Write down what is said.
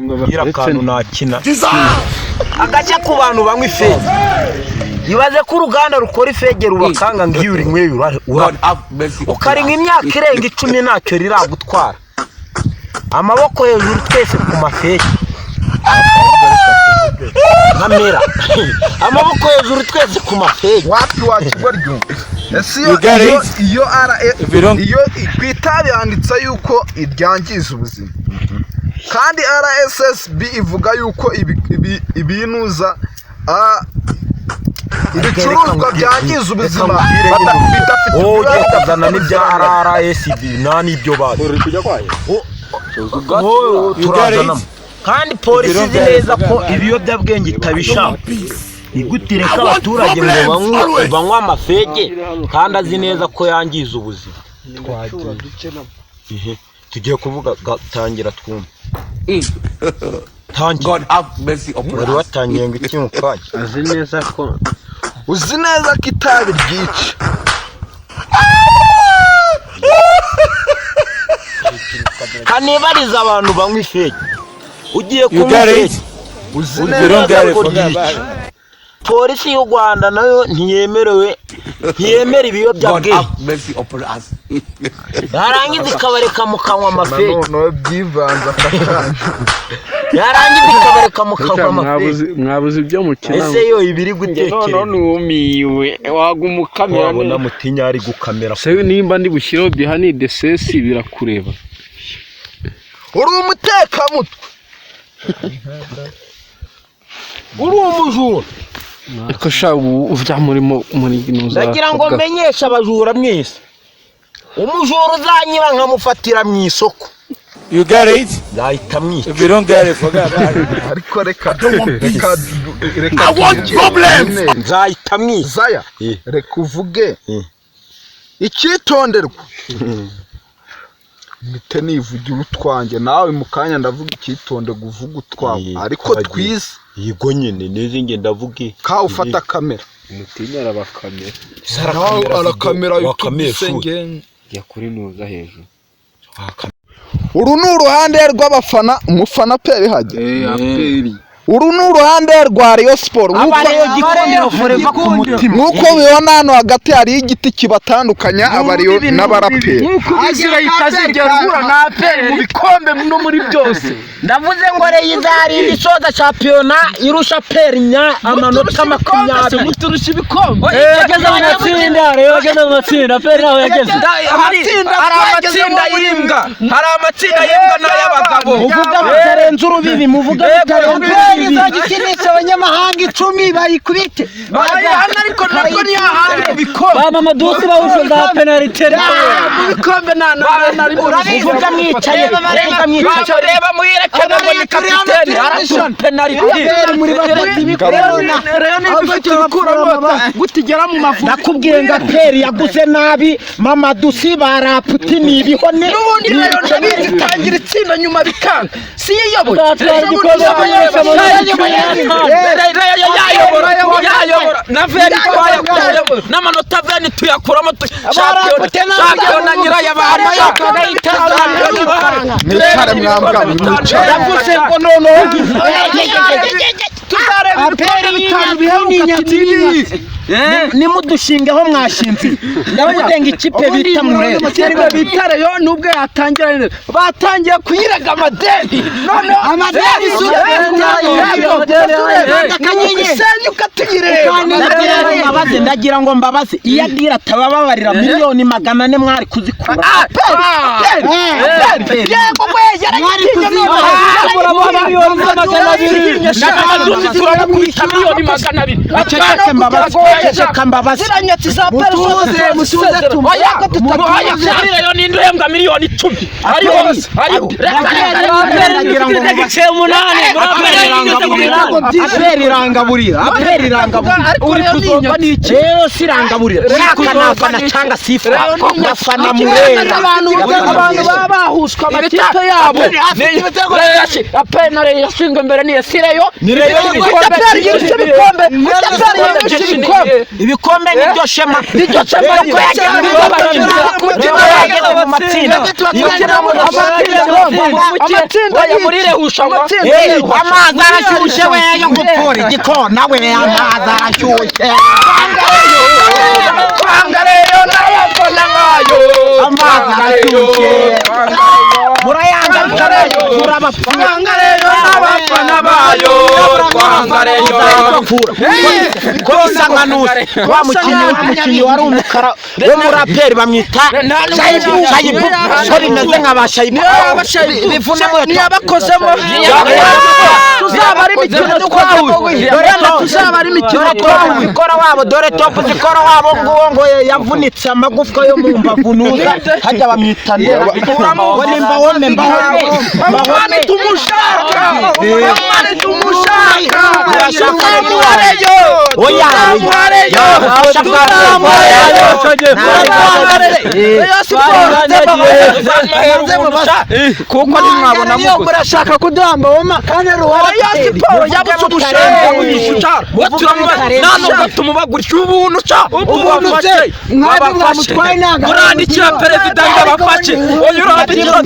Ngira akantu nakina agace ku bantu banywa ifege ibaze ko uruganda rukora ifege rubakanga ngo iyo urinywe ukaringa imyaka irenga 10 ntacyo riragutwara amaboko hejuru twese ku mafege namera amaboko hejuru twese ku mafege wapi wakigwa ryumva iyo kwitabi yanditse yuko iryangiza ubuzima kandi RSSB ivuga yuko ibinuza ibicuruzwa byangiza ubuzima bidafite n'ibya RSSB nani ibyo bazi turazana kandi polisi izi neza ko ibiyobyabwenge itabishaka igutire ko abaturage ngo banywa amafege kandi azi neza ko yangiza ubuzima tugiye kuvuga tangira twumva God have mercy upon us. watangiye ngo iki mukanya uzi neza ko itabi ryica kanibariza abantu banywa ifege ugiye kunywa ifege uzi neza ko ryica polisi y'u Rwanda nayo ntiyemera ibiyobyabwenge yarangiza ikabareka mukanywa amafege no byivanza afashanya yarangiza ikabareka mukanywa amafege mwabuze ibyo mukina ese yo ibiri gutekereza none umiwe waguma ukamera wabona mutinya ari gukamera se nimba ndi bushireho bihani desesi birakureba uri umutekamutwe uri umujura eko sha uvya muri ginuza ndagira ngo menyesha abajura mwese umujura uzanyiba nkamufatira mu isoko You get it? yahita mwica If you don't get it, forget about it. ariko reka I want problems. nzahita mwica Zaya reka uvuge icyitonderwa mite nivugira utwanjye nawe mukanya ndavuga icyitonde guvuga utwawe ariko twize yego nyine neze nge ndavuge ka ufata kamera mutinya arabakamera arakamera y'isenge ya kuri nuza hejuru uru ni uruhande rw'abafana umufana peri hajya aperi uru ni uruhande rwa Rayon Sport nk'uko mubibona hano hagati hari igiti kibatandukanya abariyo n'abaraperi itazigera uhura na aperi mu bikombe no muri byose ndavuze ngo Reyizarinda isoza shampiyona irusha aperi amanota 20 muturusha ibikombe yageze mu matsinda aperi nawe yageze hari amatsinda y'imbwa n'ay'abagabo muvuga bitarenze urubibi muvuga bitarenze izagikinisha abanyamahanga 10 bayikubite ariko nabwo ni hahandi bikombe baba madusi bawusho za penalty bikombe nari urabivuga mwicaye reba muyirekana ngo ni kapiteni arashon penalty muri batatu bikorona rero n'ibifite bikurona gutigera mu mavubi nakubwiye ngo aperi yaguze nabi mama dusi baraputi nibihone n'ubundi rero ndabitangira itsinda nyuma bikanga si yiyoboye yayobora na veri twayakuyemo n'amanota veni tuyakuramo shampiyona nyirayabaye mwicare mwambwa mwicare yavuze ngo noneho aperi bitanu biheruka nimudushingeho mwashinze ndavuga ngo ikipe bita murebe bitare yo nubwo yatangira neza batangiye kuyiraga amadeni none amadeni senyuka tuyireba ndagira ngo mbabaze iyo adira tabababarira miliyoni 400 mwari kuzikura yego we yaragitinye aceceke mbabaze ziranyatsi za musuze tumuyako tutakuye yo n'induhembwa miliyoni 10 ariho ndagira ngo ndagice 8 aperi irangaburira uri kuzomba n'iki rero sirangaburira kuzomba cyanga sifa bafana murera abantu babahushwa amakipe yabo penare yashinzwe mbere ni Sireyo ibikombe nibyo shema ko yageze mu matsinda amatsinda yamurire hushanwa amazi arashyushye we yo gupfura igikona we amazi arashyushye Pangareyo n'abafana bayo amazi arashyushye murayanga Pangareyo n'abafana bayo Pangareyo ko bisanganuse wa mukinnyi wari umukara wo muraperi bamwita Shayibu sori meze nk'abashayibu bivunemo yabakozemo tuzaba ari imikino twahuye tuzaba ari imikino twahuye ikora wabo dore top zikora wabo ngo yavunitse amagufwa yo mu mbavu nuza hajya bamwita ngo nimba wome mbahome tumushaka urashaka muwareyo oya kuko nimwabona murashaka kuduhamba woma kandi ruhara siporo yabutse ubushaka nano gatumubagurira ubuntu cha ubuntu mwabafashe murandikira perezida ngo abafashe uyu urandikira